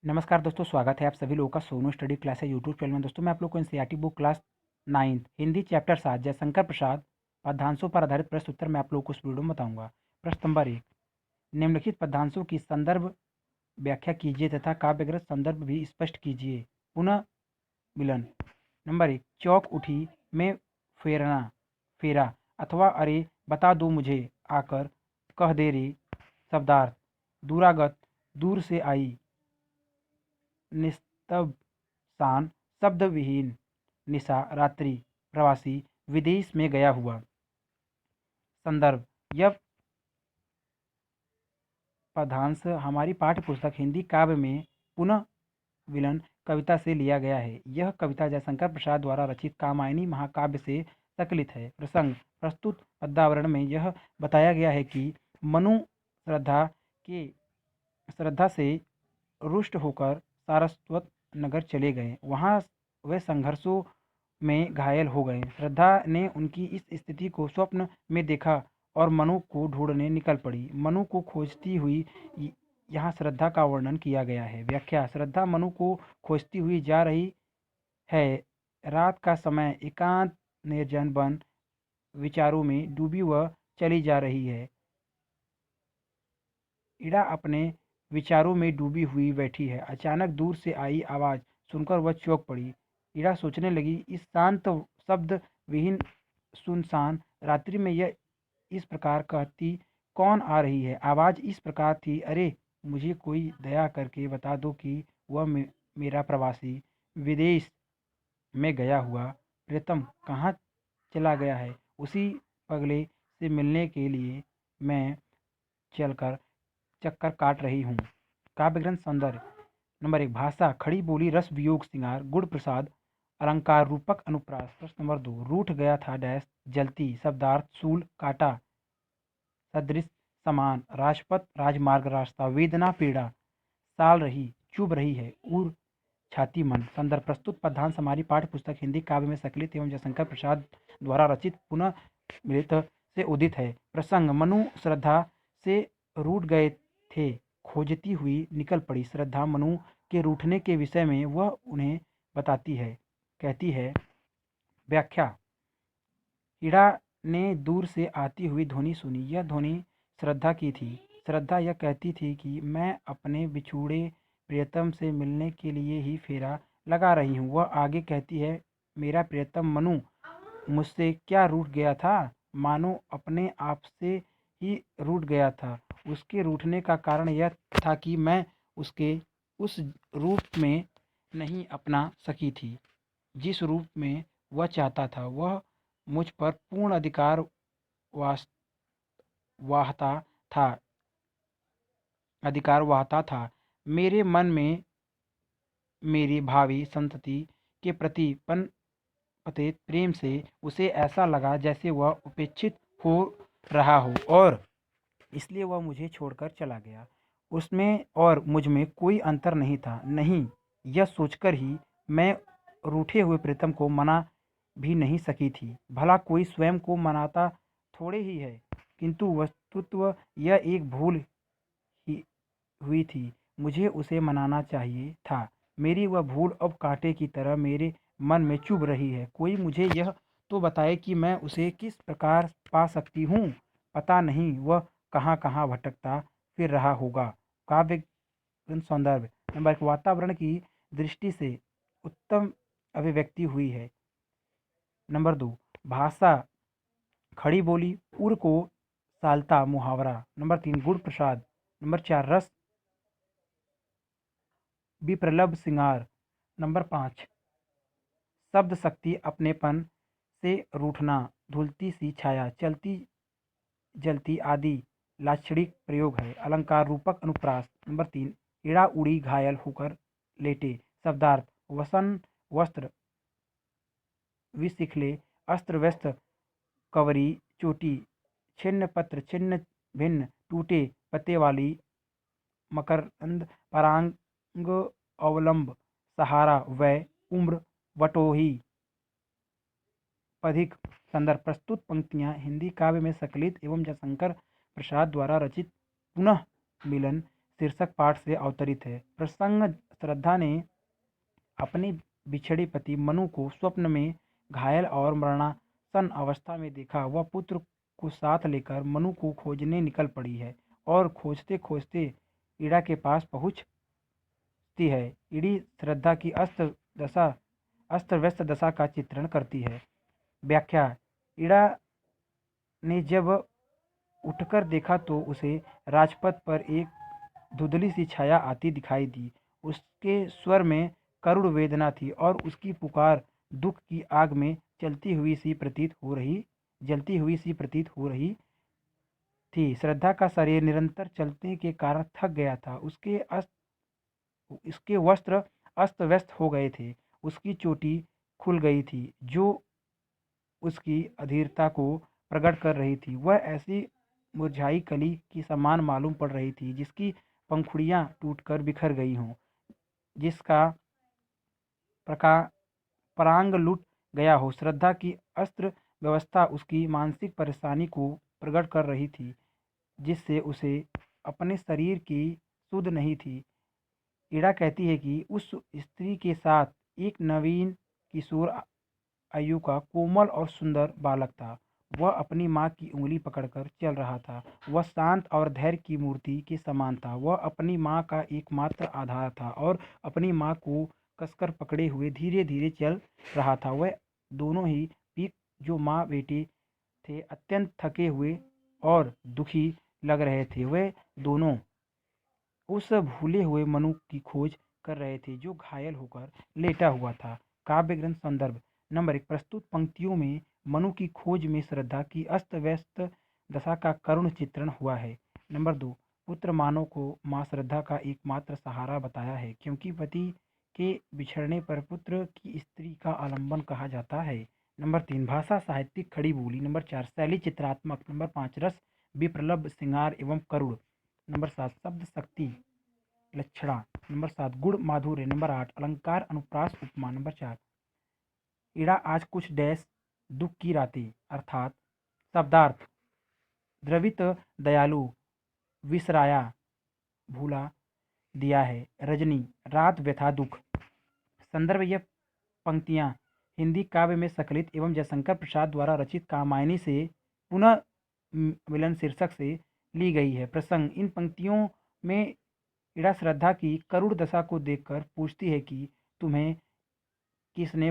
नमस्कार दोस्तों, स्वागत है आप सभी लोगों का सोनू स्टडी क्लास है यूट्यूब चैनल में। दोस्तों मैं आप लोग को NCERT book class 9 Hindi chapter 7 Jaishankar Prasad पद्यांशों पर आधारित प्रश्न उत्तर मैं आप लोगों को इस वीडियो में बताऊंगा। प्रश्न नंबर 1, निम्नलिखित पद्यांशों की संदर्भ व्याख्या कीजिए तथा काव्यग्रस्त संदर्भ भी स्पष्ट कीजिए। पुनः मिलन। नंबर 1, चौक उठी में फेरा अथवा अरे बता दो मुझे आकर कह दे रे। शब्दार्थ, दूरागत, दूर से आई। निस्तब्ध, शान, शब्द विहीन। निशा, रात्रि, प्रवासी, विदेश में गया हुआ। संदर्भ, यह पद्यांश हमारी पाठ्य पुस्तक हिंदी काव्य में पुनः विलन कविता से लिया गया है। यह कविता जयशंकर प्रसाद द्वारा रचित कामायनी महाकाव्य से संकलित है। प्रसंग, प्रस्तुत पद्यावरण में यह बताया गया है कि मनु श्रद्धा से रुष्ट होकर सारस्वत नगर चले गए। वहाँ वे संघर्षों में घायल हो गए। श्रद्धा ने उनकी इस स्थिति को स्वप्न में देखा और मनु को ढूंढने निकल पड़ी। मनु को खोजती हुई यहाँ श्रद्धा का वर्णन किया गया है। व्याख्या, श्रद्धा मनु को खोजती हुई जा रही है। रात का समय, एकांत निर्जन वन, विचारों में डूबी वह चली जा रही है। इड़ा अपने विचारों में डूबी हुई बैठी है। अचानक दूर से आई आवाज़ सुनकर वह चौंक पड़ी। इड़ा सोचने लगी, इस शांत शब्द विहीन सुनसान रात्रि में यह इस प्रकार कहती कौन आ रही है। आवाज़ इस प्रकार थी, अरे मुझे कोई दया करके बता दो कि वह मेरा प्रवासी विदेश में गया हुआ प्रियतम कहाँ चला गया है। उसी पगले से मिलने के लिए मैं चलकर चक्कर काट रही हूँ। काव्य ग्रंथ सौंदर्य। नंबर 1, भाषा, खड़ी बोली, रस वियोग श्रृंगार, गुण प्रसाद, अलंकार रूपक अनुप्रास। प्रश्न नंबर 2, रूठ गया था डैश जलती। शब्दार्थ, शूल, काटा, सदृश, समान, राजपथ, राजमार्ग, रास्ता, वेदना, पीड़ा, साल रही, चुभ रही है, उर, छाती, मन। संदर्भ, प्रस्तुत पद्यांश हमारी पाठ्य पुस्तक हिंदी काव्य में संकलित एवं जयशंकर प्रसाद द्वारा रचित पुनः मिलित से उदित है। प्रसंग, मनु श्रद्धा से रूठ गए थे, खोजती हुई निकल पड़ी। श्रद्धा मनु के रूठने के विषय में वह उन्हें बताती है, कहती है। व्याख्या, इड़ा ने दूर से आती हुई ध्वनि सुनी। यह ध्वनि श्रद्धा की थी। श्रद्धा यह कहती थी कि मैं अपने बिछुड़े प्रियतम से मिलने के लिए ही फेरा लगा रही हूँ। वह आगे कहती है, मेरा प्रियतम मनु मुझसे क्या रूठ गया था, मानो अपने आप से ही रूठ गया था। उसके रूठने का कारण यह था कि मैं उसके उस रूप में नहीं अपना सकी थी जिस रूप में वह चाहता था। वह मुझ पर पूर्ण अधिकार वाहता था मेरे मन में मेरी भावी संतति के प्रति पनपते प्रेम से उसे ऐसा लगा जैसे वह उपेक्षित हो रहा हो और इसलिए वह मुझे छोड़कर चला गया। उसमें और मुझ में कोई अंतर नहीं था। नहीं, यह सोचकर ही मैं रूठे हुए प्रीतम को मना भी नहीं सकी थी। भला कोई स्वयं को मनाता थोड़े ही है, किंतु वस्तुतः यह एक भूल ही हुई थी। मुझे उसे मनाना चाहिए था। मेरी वह भूल अब कांटे की तरह मेरे मन में चुभ रही है। कोई मुझे यह तो बताए कि मैं उसे किस प्रकार पा सकती हूँ। पता नहीं वह कहाँ कहाँ भटकता फिर रहा होगा। काव्य सौंदर्य। नंबर 1, वातावरण की दृष्टि से उत्तम अभिव्यक्ति हुई है। नंबर 2, भाषा, खड़ी बोली, उर को सालता, मुहावरा। नंबर 3, गुण प्रसाद। नंबर 4, रस विप्रलभ श्रृंगार। नंबर 5, शब्द शक्ति, अपनेपन से रूठना, धुलती सी छाया, चलती जलती आदि लाक्षणिक प्रयोग है। अलंकार रूपक अनुप्रास। नंबर 3, इड़ा उड़ी घायल होकर लेटे। शब्दार्थ, वसन वस्त्र, विशिखले, अस्त्र व्यस्त, कवरी, चोटी, छिन्न पत्र, छिन्न भिन्न, टूटे पत्ते वाली, मकरंद, परांग, अवलंब, सहारा, वय, उम्र, बटोही, पथिक। संदर्भ, प्रस्तुत पंक्तियाँ हिंदी काव्य में संकलित एवं जयशंकर प्रसाद द्वारा रचित पुनः मिलन शीर्षक पाठ से अवतरित है। प्रसंग, श्रद्धा ने अपने बिछड़े पति मनु को स्वप्न में घायल और मरणासन अवस्था में देखा। वह पुत्र को साथ लेकर मनु को खोजने निकल पड़ी है और खोजते खोजते इड़ा के पास पहुंचती है। इड़ी श्रद्धा की अस्त व्यस्त दशा का चित्रण करती है। व्याख्या: इड़ा ने जब उठकर देखा तो उसे राजपथ पर एक धुंधली सी छाया आती दिखाई दी। उसके स्वर में करुण वेदना थी और उसकी पुकार दुख की आग में जलती हुई सी प्रतीत हो रही थी। श्रद्धा का शरीर निरंतर चलने के कारण थक गया था। उसके वस्त्र अस्त व्यस्त हो गए थे। उसकी चोटी खुल गई थी जो उसकी अधीरता को प्रकट कर रही थी। वह ऐसी मुरझाई कली की समान मालूम पड़ रही थी जिसकी पंखुड़ियां टूटकर बिखर गई हों, जिसका परांग लुट गया हो। श्रद्धा की अस्त्र व्यवस्था उसकी मानसिक परेशानी को प्रकट कर रही थी जिससे उसे अपने शरीर की सुध नहीं थी। इड़ा कहती है कि उस स्त्री के साथ एक नवीन किशोर आयु का कोमल और सुंदर बालक था। वह अपनी माँ की उंगली पकड़कर चल रहा था। वह शांत और धैर्य की मूर्ति के समान था। वह अपनी माँ का एकमात्र आधार था और अपनी माँ को कसकर पकड़े हुए धीरे धीरे चल रहा था। वह दोनों ही पीक जो माँ बेटे थे अत्यंत थके हुए और दुखी लग रहे थे। वे दोनों उस भूले हुए मनु की खोज कर रहे थे जो घायल होकर लेटा हुआ था। काव्य ग्रंथ संदर्भ नंबर 1। प्रस्तुत पंक्तियों में मनु की खोज में श्रद्धा की अस्त व्यस्त दशा का करुण चित्रण हुआ है। नंबर 2। पुत्र मानव को माँ श्रद्धा का एकमात्र सहारा बताया है क्योंकि पति के बिछड़ने पर पुत्र की स्त्री का आलंबन कहा जाता है। नंबर 3। भाषा साहित्यिक खड़ी बोली। नंबर 4। शैली चित्रात्मक। नंबर 5। रस विप्रलभ श्रृंगार एवं करुण। नंबर 7। शब्द शक्ति लक्षणा। नंबर 7। गुण माधुर्य। नंबर 8। अलंकार अनुप्रास उपमा। नंबर 4। इड़ा आज कुछ डैश दुख की रातें अर्थात शब्दार्थ द्रवित दयालु विसराया भूला दिया है। रजनी रात व्यथा दुख। संदर्भ यह पंक्तियाँ हिंदी काव्य में सकलित एवं जयशंकर प्रसाद द्वारा रचित कामायनी से पुनः मिलन शीर्षक से ली गई है। प्रसंग इन पंक्तियों में इड़ा श्रद्धा की करुण दशा को देखकर पूछती है कि तुम्हें किसने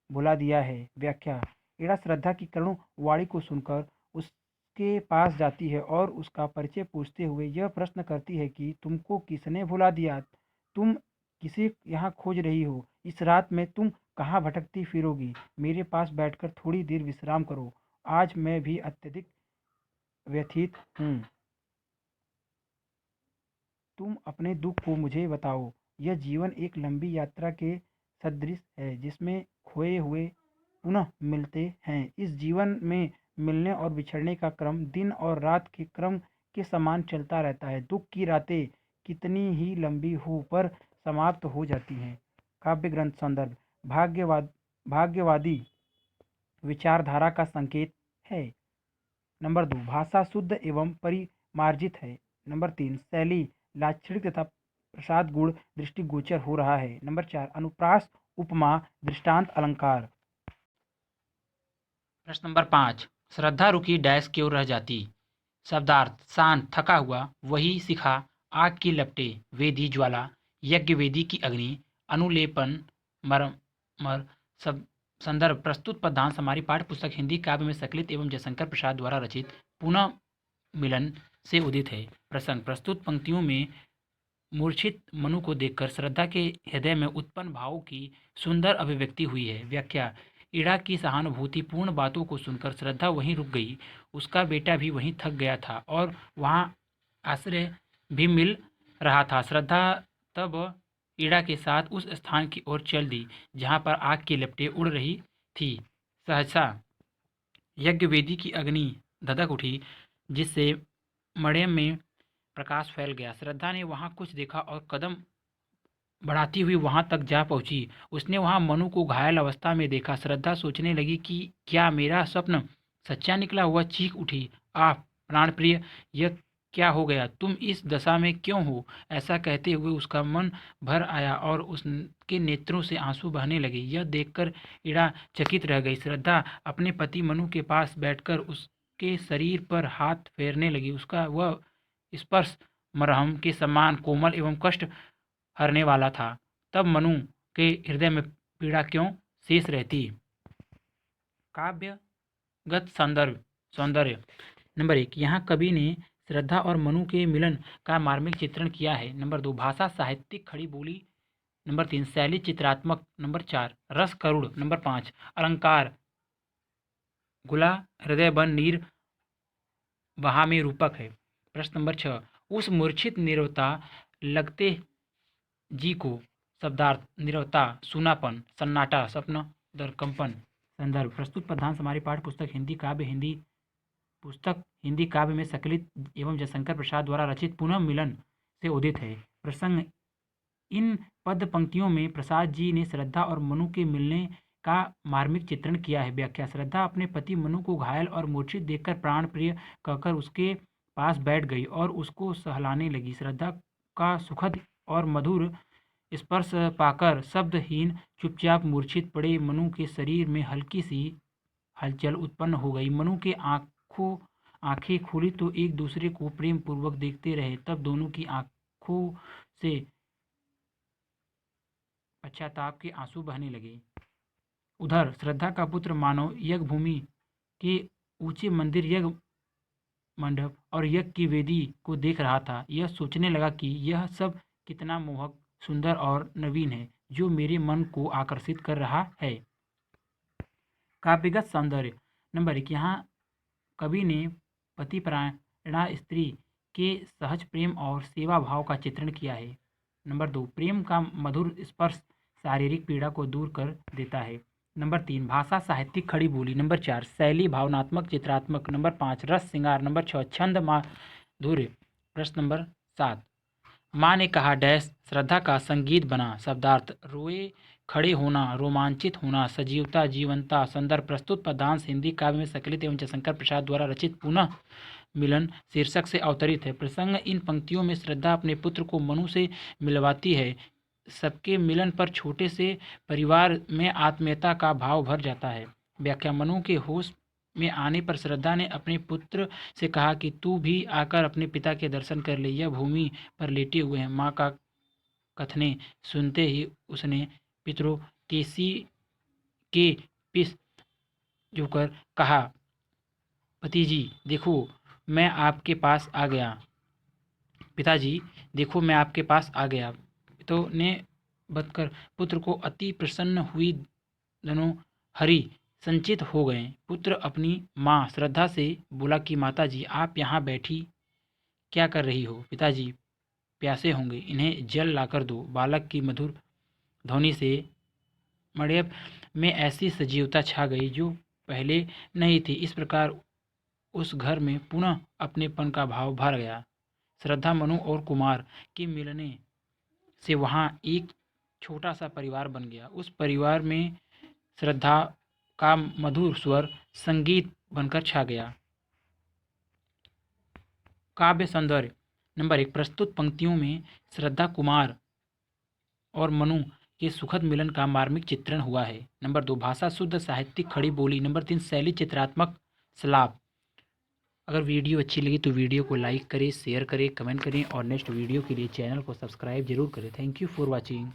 भुला दिया है। व्याख्या: इड़ा श्रद्धा की करुण वाणी को सुनकर उसके पास जाती है और उसका परिचय पूछते हुए यह प्रश्न करती है कि तुमको किसने भुला दिया, तुम किसे यहाँ खोज रही हो, इस रात में तुम कहाँ भटकती फिरोगी, मेरे पास बैठकर थोड़ी देर विश्राम करो, आज मैं भी अत्यधिक व्यथित हूँ, तुम अपने दुख को मुझे बताओ। यह जीवन एक लंबी यात्रा के सदृश है जिसमें खोए हुए पुनः मिलते हैं। इस जीवन में मिलने और बिछड़ने का क्रम दिन और रात के क्रम के समान चलता रहता है। दुख की रातें कितनी ही लंबी हो पर समाप्त हो जाती हैं। काव्य ग्रंथ संदर्भ भाग्यवादी विचारधारा का संकेत है। नंबर 2। भाषा शुद्ध एवं परिमार्जित है। नंबर 3। शैली लाक्षणिक तथा प्रसाद गुण दृष्टिगोचर हो रहा है। नंबर 4। अनुप्रास उपमा दृष्टांत अलंकार। प्रश्न नंबर 5। श्रद्धा रुकी डैश की ओर रह जाती। शब्दार्थ शांत थका हुआ वही शिखा आग की लपटे वेदी ज्वाला यज्ञ वेदी की अग्नि अनुलेपन मर सब। संदर्भ प्रस्तुत पदांश हमारी पाठ्य पुस्तक हिंदी काव्य में सकलित एवं जयशंकर प्रसाद द्वारा रचित पुनः मिलन से उदित है। प्रसंग प्रस्तुत पंक्तियों में मूर्छित मनु को देखकर श्रद्धा के हृदय में उत्पन्न भावों की सुंदर अभिव्यक्ति हुई है। व्याख्या: इड़ा की सहानुभूतिपूर्ण बातों को सुनकर श्रद्धा वहीं रुक गई। उसका बेटा भी वहीं थक गया था और वहाँ आश्रय भी मिल रहा था। श्रद्धा तब इड़ा के साथ उस स्थान की ओर चल दी जहाँ पर आग की लपटें उड़ रही थी। सहसा यज्ञ वेदी की अग्नि धधक उठी जिससे मड़े में प्रकाश फैल गया। श्रद्धा ने वहाँ कुछ देखा और कदम बढ़ाती हुई वहाँ तक जा पहुँची। उसने वहाँ मनु को घायल अवस्था में देखा। श्रद्धा सोचने लगी कि क्या मेरा स्वप्न सच्चा निकला। वह चीख उठी, आह प्राणप्रिय, यह क्या हो गया? तुम इस दशा में क्यों हो? ऐसा कहते हुए उसका मन भर आया और उसके नेत्रों से आंसू बहने लगे। यह देखकर इड़ा चकित रह गई। श्रद्धा अपने पति मनु के पास बैठकर उसके शरीर पर हाथ फेरने लगी। उसका वह स्पर्श मरहम के समान कोमल एवं कष्ट हरने वाला था। तब मनु के हृदय में पीड़ा क्यों शेष रहती? काव्यगत सौंदर्य। नंबर 1, यहाँ कवि ने श्रद्धा और मनु के मिलन का मार्मिक चित्रण किया है। नंबर 2, भाषा साहित्यिक खड़ी बोली। नंबर 3, शैली चित्रात्मक। नंबर 4, रस करुण। नंबर 5, अलंकार गुला हृदय बन नीर बहा में रूपक है। प्रश्न नंबर 6, उस मूर्छित नीरवता लगते जी को शब्दार्थ नीरवता, सूनापन, सन्नाटा, स्वप्न दरकंपन। संदर्भ प्रस्तुत पद्यांश हमारी पाठ्य पुस्तक हिंदी काव्य में सकलित एवं जयशंकर प्रसाद द्वारा रचित पुनः मिलन से उदित है। प्रसंग इन पद पंक्तियों में प्रसाद जी ने श्रद्धा और मनु के मिलने का मार्मिक चित्रण किया है। व्याख्या श्रद्धा अपने पति मनु को घायल और मूर्छित देखकर प्राण प्रिय कहकर उसके पास बैठ गई और उसको सहलाने लगी। श्रद्धा का सुखद और मधुर स्पर्श पाकर शब्दहीन चुपचाप मूर्छित पड़े मनु के शरीर में हल्की सी हलचल उत्पन्न हो गई। मनु के आंखें खुली तो एक दूसरे को प्रेम पूर्वक देखते रहे। तब दोनों की आंखों से पश्चाताप के आंसू बहने लगे। उधर श्रद्धा का पुत्र मानव यज्ञ भूमि के ऊंचे मंदिर यज्ञ मंडप और यज्ञ की वेदी को देख रहा था। यह सोचने लगा कि यह सब कितना मोहक, सुंदर और नवीन है, जो मेरे मन को आकर्षित कर रहा है। काव्यगत सौंदर्य। नंबर 1, यहाँ कवि ने पतिपरायणा स्त्री के सहज प्रेम और सेवा भाव का चित्रण किया है। नंबर 2, प्रेम का मधुर स्पर्श शारीरिक पीड़ा को दूर कर देता है। नंबर 3, भाषा साहित्यिक खड़ी बोली। नंबर 4, शैली भावनात्मक चित्रात्मक। नंबर 5, रस श्रृंगार। नंबर 6, छंद माधुर्य। प्रश्न नंबर 7, माँ ने कहा डैश श्रद्धा का संगीत बना। शब्दार्थ रोए खड़े होना, रोमांचित होना, सजीवता, जीवंता। संदर्भ प्रस्तुत पद्यांश हिंदी काव्य में सकलित एवं जयशंकर प्रसाद द्वारा रचित पुनः मिलन शीर्षक से अवतरित है। प्रसंग इन पंक्तियों में श्रद्धा अपने पुत्र को मनु से मिलवाती है। सबके मिलन पर छोटे से परिवार में आत्मीयता का भाव भर जाता है। व्याख्या मनु के होश में आने पर श्रद्धा ने अपने पुत्र से कहा कि तू भी आकर अपने पिता के दर्शन कर ले, यह भूमि पर लेटे हुए हैं। माँ का कथने सुनते ही उसने पितरों केसी के पिस झुककर कहा, भतीजी देखो मैं आपके पास आ गया। पिताजी देखो मैं आपके पास आ गया। पितरों ने बतकर पुत्र को अति प्रसन्न हुई दोनों हरि संचित हो गए। पुत्र अपनी माँ श्रद्धा से बोला कि माताजी आप यहाँ बैठी क्या कर रही हो? पिताजी प्यासे होंगे, इन्हें जल लाकर दो। बालक की मधुर ध्वनि से मड़ेब में ऐसी सजीवता छा गई जो पहले नहीं थी। इस प्रकार उस घर में पुनः अपनेपन का भाव भर गया। श्रद्धा मनु और कुमार के मिलने से वहाँ एक छोटा सा परिवार बन गया। उस परिवार में श्रद्धा का मधुर स्वर संगीत बनकर छा गया। काव्य सौंदर्य। नंबर 1, प्रस्तुत पंक्तियों में श्रद्धा कुमार और मनु के सुखद मिलन का मार्मिक चित्रण हुआ है। नंबर 2, भाषा शुद्ध साहित्यिक खड़ी बोली। नंबर 3, शैली चित्रात्मक सलाप। अगर वीडियो अच्छी लगी तो वीडियो को लाइक करें, शेयर करें, कमेंट करें और नेक्स्ट वीडियो के लिए चैनल को सब्सक्राइब जरूर करें। Thank you for watching.